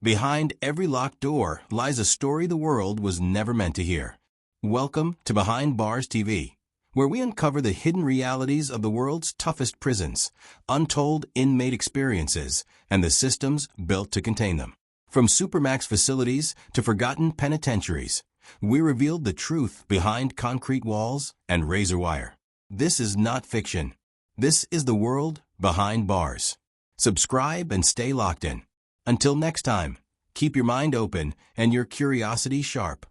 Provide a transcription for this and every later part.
Behind every locked door lies a story the world was never meant to hear. Welcome to Behind Bars TV, where we uncover the hidden realities of the world's toughest prisons, untold inmate experiences, and the systems built to contain them. From supermax facilities to forgotten penitentiaries, we revealed the truth behind concrete walls and razor wire. This is not fiction. This is the world behind bars. Subscribe and stay locked in. Until next time, keep your mind open and your curiosity sharp.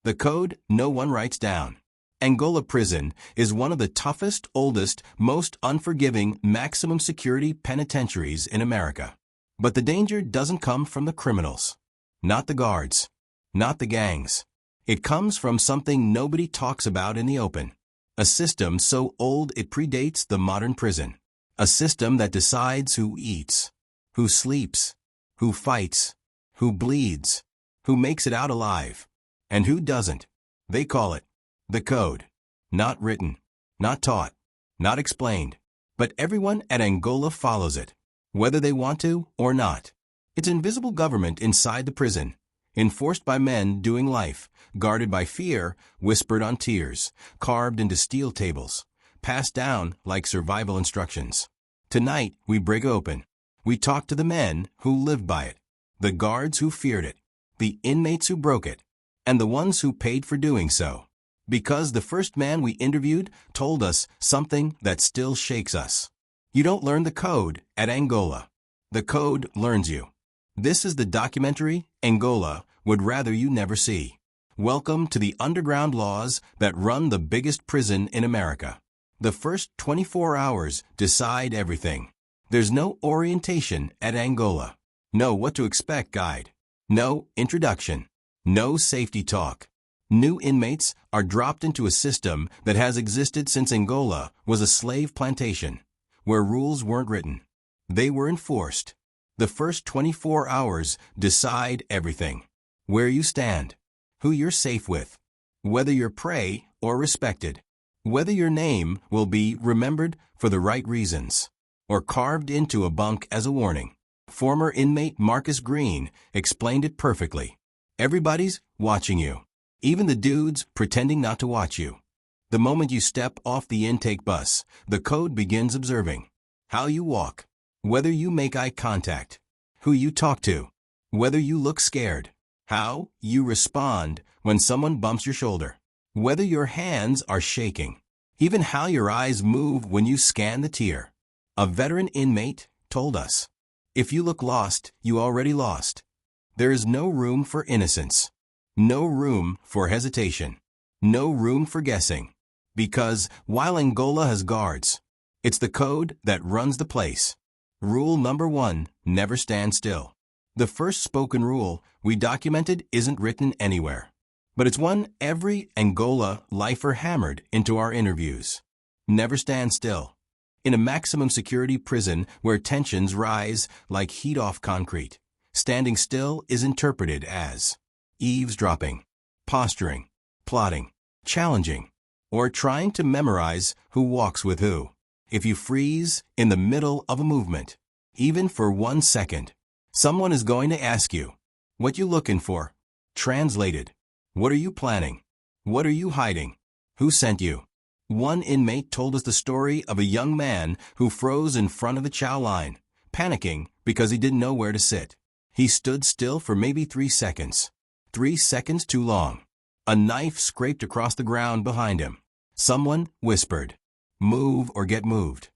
The code no one writes down. Angola prison is one of the toughest, oldest, most unforgiving maximum security penitentiaries in America. But the danger doesn't come from the criminals. Not the guards. Not the gangs. It comes from something nobody talks about in the open. A system so old it predates the modern prison. A system that decides who eats, who sleeps, who fights, who bleeds, who makes it out alive, and who doesn't. They call it the code. Not written, not taught, not explained, but everyone at Angola follows it, whether they want to or not. It's invisible government inside the prison, enforced by men doing life, guarded by fear, whispered on tears, carved into steel tables, passed down like survival instructions. Tonight, we break open. We talk to the men who lived by it, the guards who feared it, the inmates who broke it, and the ones who paid for doing so. Because the first man we interviewed told us something that still shakes us. You don't learn the code at Angola. The code learns you. This is the documentary Angola would rather you never see. Welcome to the underground laws that run the biggest prison in America. The first 24 hours decide everything. There's no orientation at Angola. No what to expect guide. No introduction. No safety talk. New inmates are dropped into a system that has existed since Angola was a slave plantation, where rules weren't written. They were enforced. The first 24 hours decide everything. Where you stand. Who you're safe with. Whether you're prey or respected. Whether your name will be remembered for the right reasons, or carved into a bunk as a warning. Former inmate Marcus Green explained it perfectly. Everybody's watching you. Even the dudes pretending not to watch you. The moment you step off the intake bus, the code begins observing. How you walk. Whether you make eye contact. Who you talk to. Whether you look scared. How you respond when someone bumps your shoulder. Whether your hands are shaking. Even how your eyes move when you scan the tier. A veteran inmate told us. If you look lost, you already lost. There is no room for innocence. No room for hesitation. No room for guessing. Because while Angola has guards, it's the code that runs the place. Rule number 1, never stand still. The first spoken rule we documented isn't written anywhere. But it's one every Angola lifer hammered into our interviews. Never stand still. In a maximum security prison where tensions rise like heat off concrete, standing still is interpreted as eavesdropping, posturing, plotting, challenging, or trying to memorize who walks with who. If you freeze in the middle of a movement, even for 1 second, someone is going to ask you, "What you looking for?" Translated, what are you planning? What are you hiding? Who sent you? One inmate told us the story of a young man who froze in front of the chow line, panicking because he didn't know where to sit. He stood still for maybe 3 seconds. 3 seconds too long. A knife scraped across the ground behind him. Someone whispered, "Move or get moved."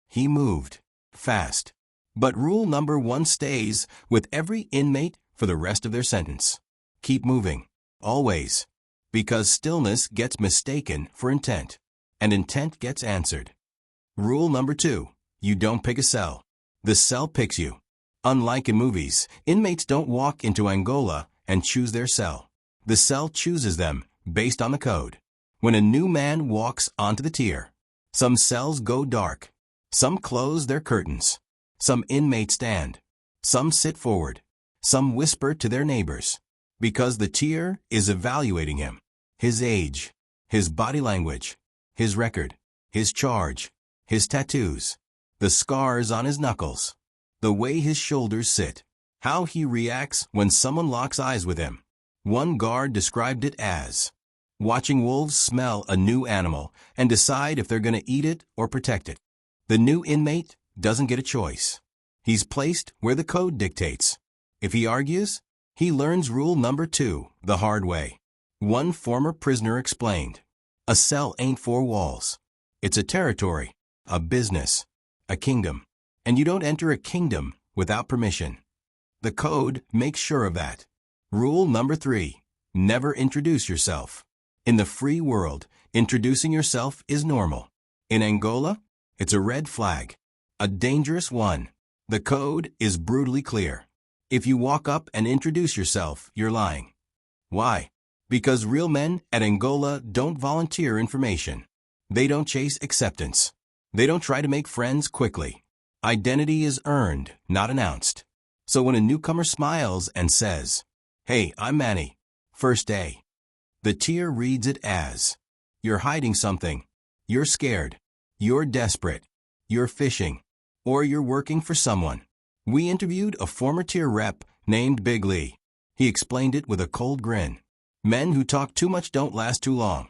He moved. Fast. But rule number 1 stays with every inmate for the rest of their sentence. Keep moving. Always. Because stillness gets mistaken for intent, and intent gets answered. Rule number 2, you don't pick a cell. The cell picks you. Unlike in movies, inmates don't walk into Angola and choose their cell. The cell chooses them based on the code. When a new man walks onto the tier, some cells go dark. Some close their curtains. Some inmates stand. Some sit forward. Some whisper to their neighbors. Because the tier is evaluating him. His age, his body language, his record, his charge, his tattoos, the scars on his knuckles, the way his shoulders sit. How he reacts when someone locks eyes with him. One guard described it as watching wolves smell a new animal and decide if they're going to eat it or protect it. The new inmate doesn't get a choice. He's placed where the code dictates. If he argues, he learns rule number 2 the hard way. One former prisoner explained, "A cell ain't 4 walls. It's a territory, a business, a kingdom. And you don't enter a kingdom without permission." The code makes sure of that. Rule number 3, never introduce yourself. In the free world, introducing yourself is normal. In Angola, it's a red flag, a dangerous one. The code is brutally clear. If you walk up and introduce yourself, you're lying. Why? Because real men at Angola don't volunteer information. They don't chase acceptance. They don't try to make friends quickly. Identity is earned, not announced. So when a newcomer smiles and says, "Hey, I'm Manny. First day," the tier reads it as, "You're hiding something. You're scared. You're desperate. You're fishing. Or you're working for someone." We interviewed a former tier rep named Big Lee. He explained it with a cold grin. Men who talk too much don't last too long.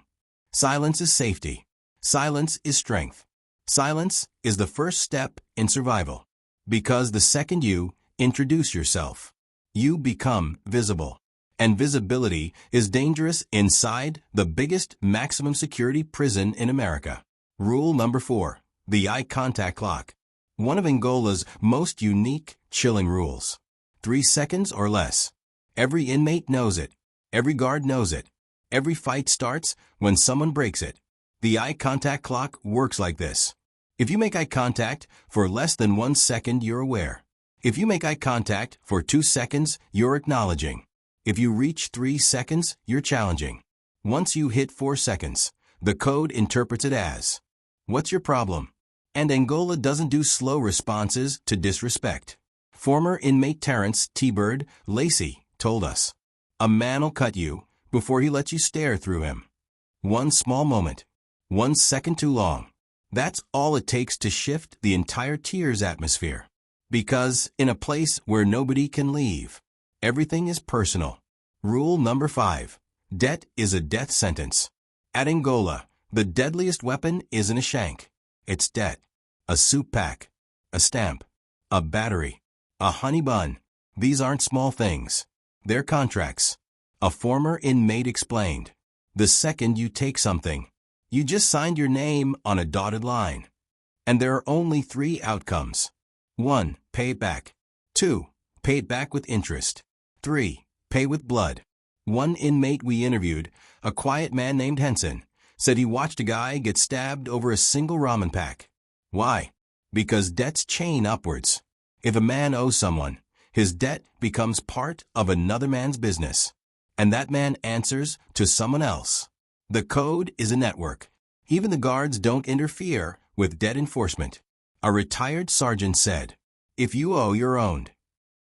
Silence is safety. Silence is strength. Silence is the first step in survival. Because the second you introduce yourself, you become visible. And visibility is dangerous inside the biggest maximum security prison in America. Rule number 4, the eye contact clock. One of Angola's most unique, chilling rules. 3 seconds or less. Every inmate knows it. Every guard knows it. Every fight starts when someone breaks it. The eye contact clock works like this. If you make eye contact for less than 1 second, you're aware. If you make eye contact for 2 seconds, you're acknowledging. If you reach 3 seconds, you're challenging. Once you hit 4 seconds, the code interprets it as, "What's your problem?" And Angola doesn't do slow responses to disrespect. Former inmate Terrence T-Bird Lacey told us, "A man'll cut you before he lets you stare through him. 1 small moment, 1 second too long. That's all it takes to shift the entire tier's atmosphere. Because in a place where nobody can leave, everything is personal." Rule number 5, debt is a death sentence. At Angola, the deadliest weapon isn't a shank. It's debt. A soup pack. A stamp. A battery. A honey bun. These aren't small things. They're contracts. A former inmate explained, "The second you take something, you just signed your name on a dotted line. And there are only 3 outcomes. 1, pay it back. 2, pay it back with interest. 3, pay with blood." One inmate we interviewed, a quiet man named Henson, said he watched a guy get stabbed over a single ramen pack. Why? Because debts chain upwards. If a man owes someone, his debt becomes part of another man's business. And that man answers to someone else. The code is a network. Even the guards don't interfere with debt enforcement. A retired sergeant said, "If you owe, you're owned."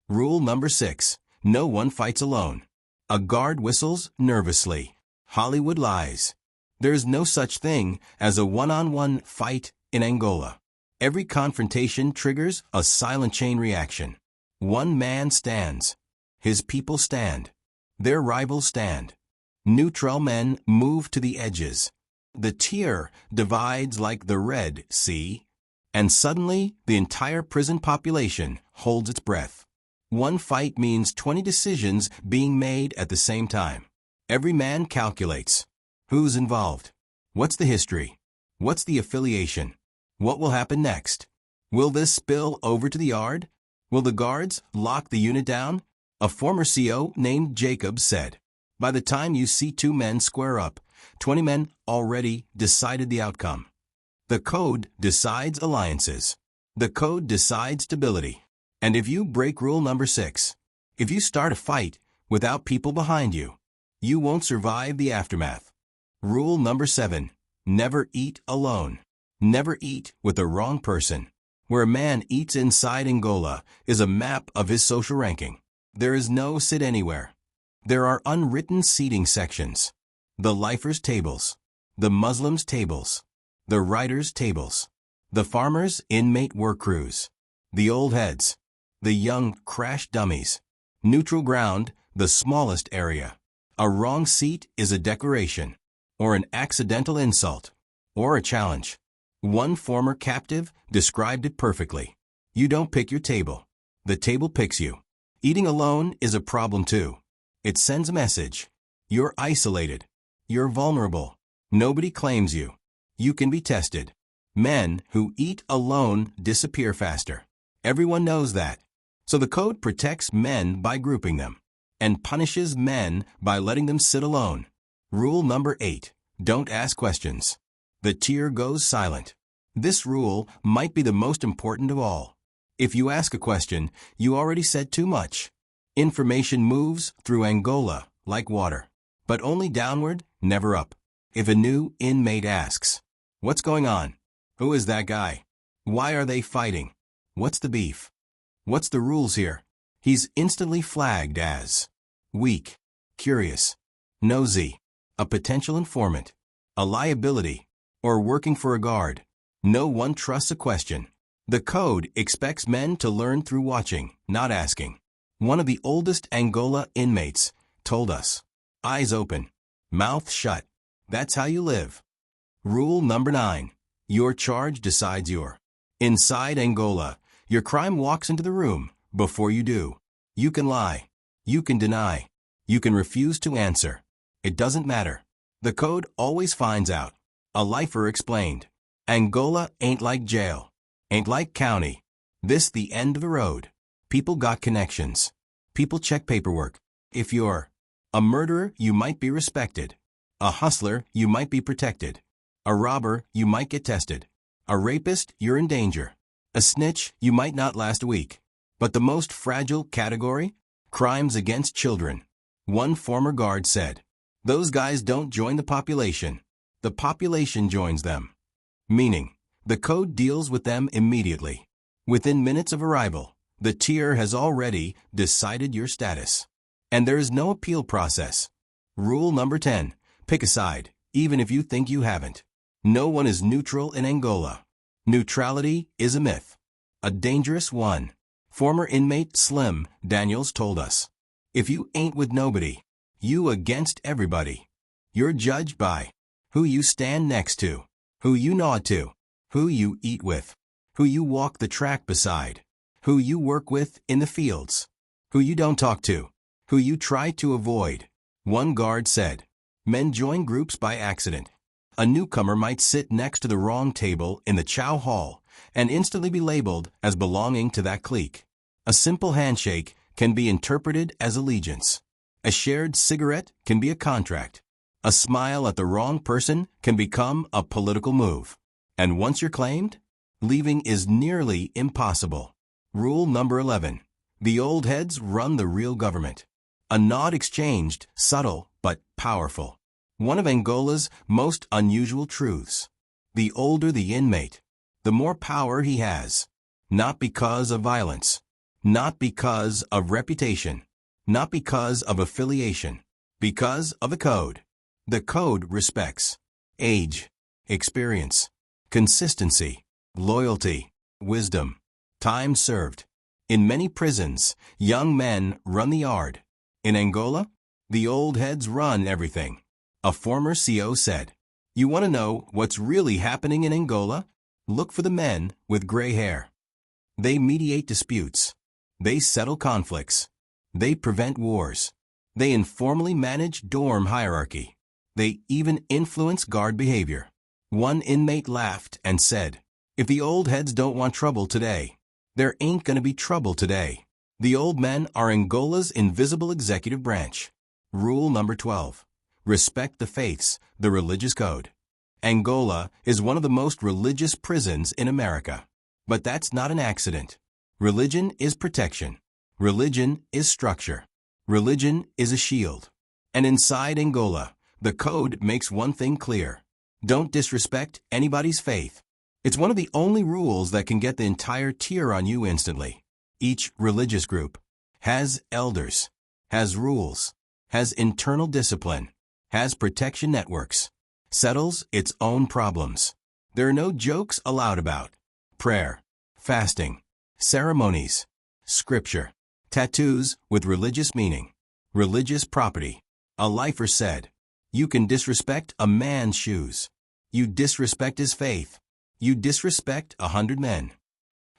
Rule number 6, no one fights alone. A guard whistles nervously. Hollywood lies. There's no such thing as a one-on-one fight in Angola. Every confrontation triggers a silent chain reaction. One man stands. His people stand. Their rivals stand. Neutral men move to the edges. The tier divides like the Red Sea, and suddenly the entire prison population holds its breath. One fight means 20 decisions being made at the same time. Every man calculates. Who's involved? What's the history? What's the affiliation? What will happen next? Will this spill over to the yard? Will the guards lock the unit down? A former CO named Jacob said, "By the time you see 2 men square up, 20 men already decided the outcome." The code decides alliances. The code decides stability. And if you break rule number 6, if you start a fight without people behind you, you won't survive the aftermath. Rule number 7, never eat alone. Never eat with the wrong person. Where a man eats inside Angola is a map of his social ranking. There is no sit anywhere. There are unwritten seating sections. The lifers' tables. The Muslims' tables. The writers' tables. The farmers' inmate work crews. The old heads. The young crash dummies. Neutral ground, the smallest area. A wrong seat is a declaration, or an accidental insult, or a challenge. One former captive described it perfectly. You don't pick your table. The table picks you. Eating alone is a problem too. It sends a message. You're isolated. You're vulnerable. Nobody claims you. You can be tested. Men who eat alone disappear faster. Everyone knows that. So the code protects men by grouping them, and punishes men by letting them sit alone. Rule number 8. Don't ask questions. The tier goes silent. This rule might be the most important of all. If you ask a question, you already said too much. Information moves through Angola like water, but only downward, never up. If a new inmate asks, "What's going on? Who is that guy? Why are they fighting? What's the beef? What's the rules here?" he's instantly flagged as weak, curious, nosy, a potential informant, a liability, or working for a guard. No one trusts a question. The code expects men to learn through watching, not asking. One of the oldest Angola inmates told us, "Eyes open, mouth shut. That's how you live." Rule number 9. Your charge decides your. Inside Angola, your crime walks into the room before you do. You can lie. You can deny. You can refuse to answer. It doesn't matter. The code always finds out. A lifer explained. Angola ain't like jail. Ain't like county. This the end of the road. People got connections. People check paperwork. If you're a murderer, you might be respected. A hustler, you might be protected. A robber, you might get tested. A rapist, you're in danger. A snitch, you might not last a week. But the most fragile category? Crimes against children. One former guard said, "Those guys don't join the population. The population joins them." Meaning, the code deals with them immediately. Within minutes of arrival, the tier has already decided your status. And there is no appeal process. Rule number 10. Pick a side, even if you think you haven't. No one is neutral in Angola. Neutrality is a myth. A dangerous one. Former inmate Slim Daniels told us, "If you ain't with nobody, you against everybody. You're judged by who you stand next to, who you nod to, who you eat with, who you walk the track beside, who you work with in the fields, who you don't talk to, who you try to avoid." One guard said, "Men join groups by accident. A newcomer might sit next to the wrong table in the chow hall and instantly be labeled as belonging to that clique. A simple handshake can be interpreted as allegiance. A shared cigarette can be a contract. A smile at the wrong person can become a political move. And once you're claimed, leaving is nearly impossible." Rule number 11. The old heads run the real government. A nod exchanged, subtle but powerful. One of Angola's most unusual truths. The older the inmate, the more power he has. Not because of violence. Not because of reputation. Not because of affiliation. Because of the code. The code respects age, experience, consistency, loyalty, wisdom, time served. In many prisons, young men run the yard. In Angola, the old heads run everything. A former CO said, "You want to know what's really happening in Angola? Look for the men with gray hair. They mediate disputes. They settle conflicts. They prevent wars. They informally manage dorm hierarchy. They even influence guard behavior." One inmate laughed and said, "If the old heads don't want trouble today, there ain't going to be trouble today." The old men are Angola's invisible executive branch. Rule number 12. Respect the faiths, the religious code. Angola is one of the most religious prisons in America. But that's not an accident. Religion is protection. Religion is structure. Religion is a shield. And inside Angola, the code makes one thing clear. Don't disrespect anybody's faith. It's one of the only rules that can get the entire tier on you instantly. Each religious group has elders, has rules, has internal discipline, has protection networks, settles its own problems. There are no jokes allowed about prayer, fasting, ceremonies, Scripture. Tattoos with religious meaning. Religious property. A lifer said, "You can disrespect a man's shoes. You disrespect his faith. You disrespect 100 men."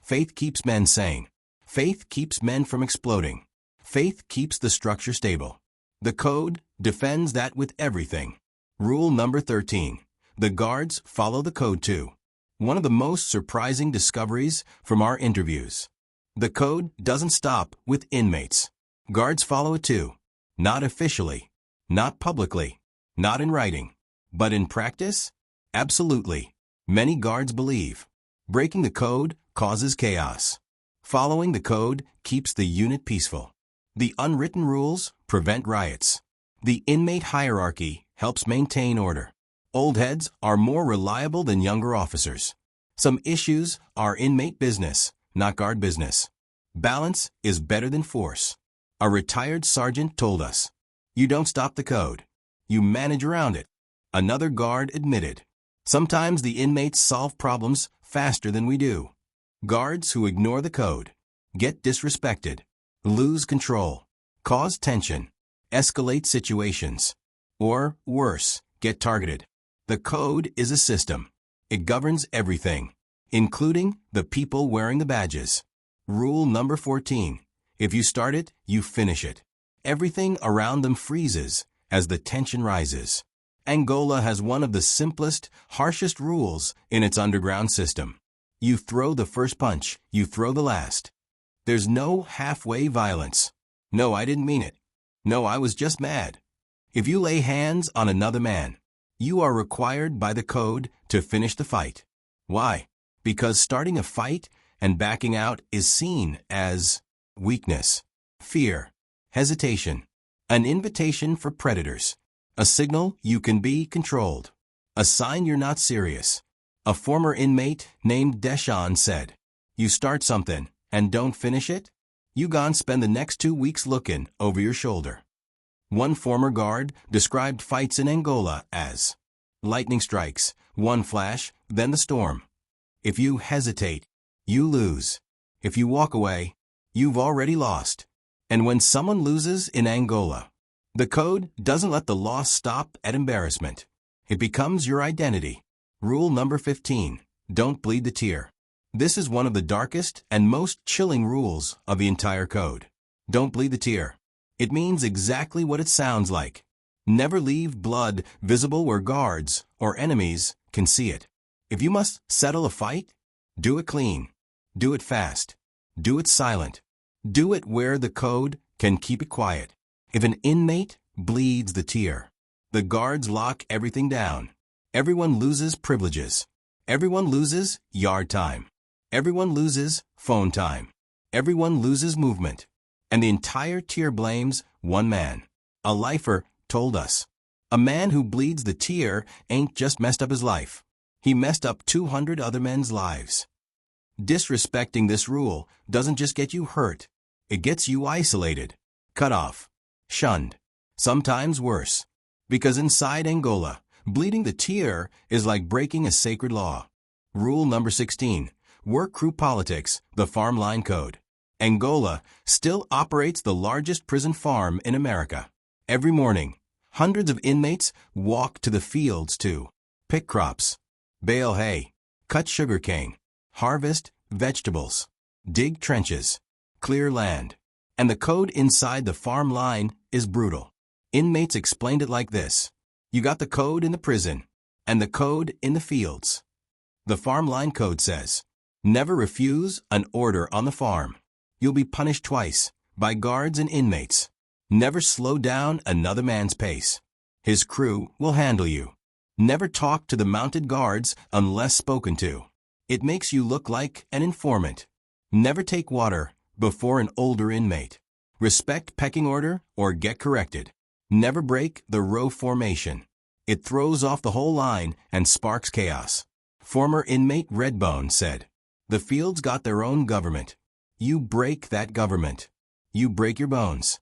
Faith keeps men sane. Faith keeps men from exploding. Faith keeps the structure stable. The code defends that with everything. Rule number 13. The guards follow the code too. One of the most surprising discoveries from our interviews. The code doesn't stop with inmates. Guards follow it too. Not officially, not publicly, not in writing, but in practice? Absolutely. Many guards believe breaking the code causes chaos. Following the code keeps the unit peaceful. The unwritten rules prevent riots. The inmate hierarchy helps maintain order. Old heads are more reliable than younger officers. Some issues are inmate business, not guard business. Balance is better than force. A retired sergeant told us, "You don't stop the code. You manage around it." Another guard admitted, "Sometimes the inmates solve problems faster than we do." Guards who ignore the code get disrespected, lose control, cause tension, escalate situations, or worse, get targeted. The code is a system. It governs everything, including the people wearing the badges. Rule number 14. If you start it, you finish it. Everything around them freezes as the tension rises. Angola has one of the simplest, harshest rules in its underground system. You throw the first punch, you throw the last. There's no halfway violence. "No, I didn't mean it. No, I was just mad." If you lay hands on another man, you are required by the code to finish the fight. Why? Because starting a fight and backing out is seen as weakness, fear, hesitation, an invitation for predators, a signal you can be controlled, a sign you're not serious. A former inmate named Deshawn said, "You start something and don't finish it, you gon' spend the next 2 weeks looking over your shoulder." One former guard described fights in Angola as lightning strikes, one flash, then the storm. If you hesitate, you lose. If you walk away, you've already lost. And when someone loses in Angola, the code doesn't let the loss stop at embarrassment. It becomes your identity. Rule number 15. Don't bleed the tear. This is one of the darkest and most chilling rules of the entire code. Don't bleed the tear. It means exactly what it sounds like. Never leave blood visible where guards or enemies can see it. If you must settle a fight, do it clean. Do it fast. Do it silent. Do it where the code can keep it quiet. If an inmate bleeds the tear, the guards lock everything down. Everyone loses privileges. Everyone loses yard time. Everyone loses phone time. Everyone loses movement. And the entire tier blames one man. A lifer told us, "A man who bleeds the tear ain't just messed up his life. He messed up 200 other men's lives." Disrespecting this rule doesn't just get you hurt. It gets you isolated, cut off, shunned, sometimes worse. Because inside Angola, bleeding the tear is like breaking a sacred law. Rule number 16. Work crew politics, the farm line code. Angola still operates the largest prison farm in America. Every morning, hundreds of inmates walk to the fields to pick crops, bale hay, cut sugarcane, harvest vegetables, dig trenches, clear land. And the code inside the farm line is brutal. Inmates explained it like this: you got the code in the prison and the code in the fields. The farm line code says, never refuse an order on the farm. You'll be punished twice, by guards and inmates. Never slow down another man's pace. His crew will handle you. Never talk to the mounted guards unless spoken to. It makes you look like an informant. Never take water before an older inmate. Respect pecking order or get corrected. Never break the row formation. It throws off the whole line and sparks chaos. Former inmate Redbone said, the fields got their own government. You break that government. You break your bones.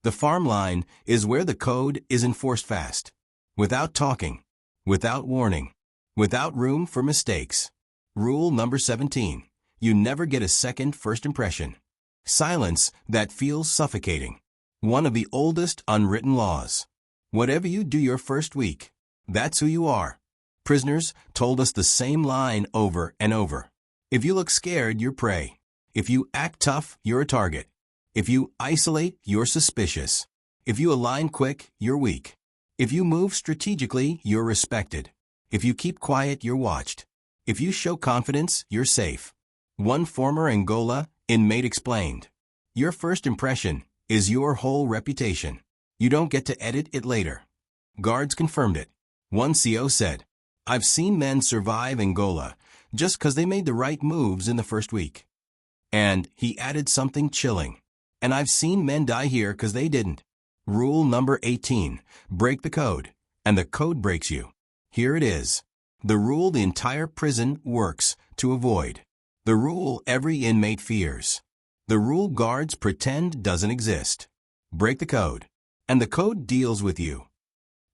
The farm line is where the code is enforced fast. Without talking. Without warning. Without room for mistakes. Rule number 17. You never get a second first impression. Silence that feels suffocating. One of the oldest unwritten laws. Whatever you do your first week, that's who you are. Prisoners told us the same line over and over. If you look scared, you're prey. If you act tough, you're a target. If you isolate, you're suspicious. If you align quick, you're weak. If you move strategically, you're respected. If you keep quiet, you're watched. If you show confidence, you're safe. One former Angola inmate explained, "Your first impression is your whole reputation. You don't get to edit it later." Guards confirmed it. One CO said, "I've seen men survive Angola just because they made the right moves in the first week." And he added something chilling. "And I've seen men die here because they didn't." Rule number 18. Break the code. And the code breaks you. Here it is. The rule the entire prison works to avoid. The rule every inmate fears. The rule guards pretend doesn't exist. Break the code. And the code deals with you.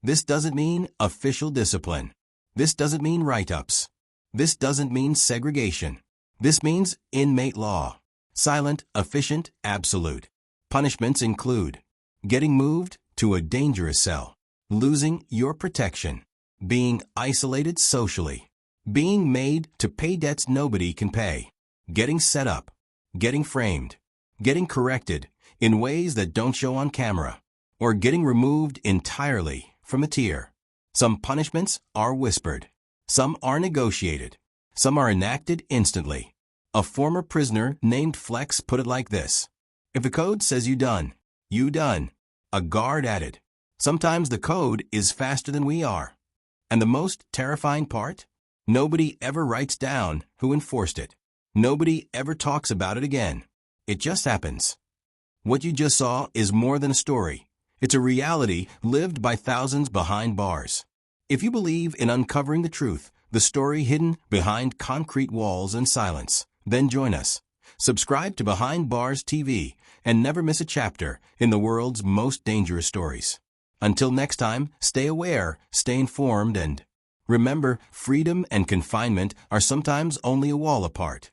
This doesn't mean official discipline. This doesn't mean write-ups. This doesn't mean segregation. This means inmate law. Silent, efficient, absolute. Punishments include getting moved to a dangerous cell, losing your protection, being isolated socially, being made to pay debts nobody can pay, getting set up, getting framed, getting corrected in ways that don't show on camera, or getting removed entirely from a tier. Some punishments are whispered. Some are negotiated. Some are enacted instantly. A former prisoner named Flex put it like this: "If the code says you done, you done." A guard added, "Sometimes the code is faster than we are." And the most terrifying part? Nobody ever writes down who enforced it. Nobody ever talks about it again. It just happens. What you just saw is more than a story. It's a reality lived by thousands behind bars. If you believe in uncovering the truth, the story hidden behind concrete walls and silence, then join us. Subscribe to Behind Bars TV and never miss a chapter in the world's most dangerous stories. Until next time, stay aware, stay informed, and remember, freedom and confinement are sometimes only a wall apart.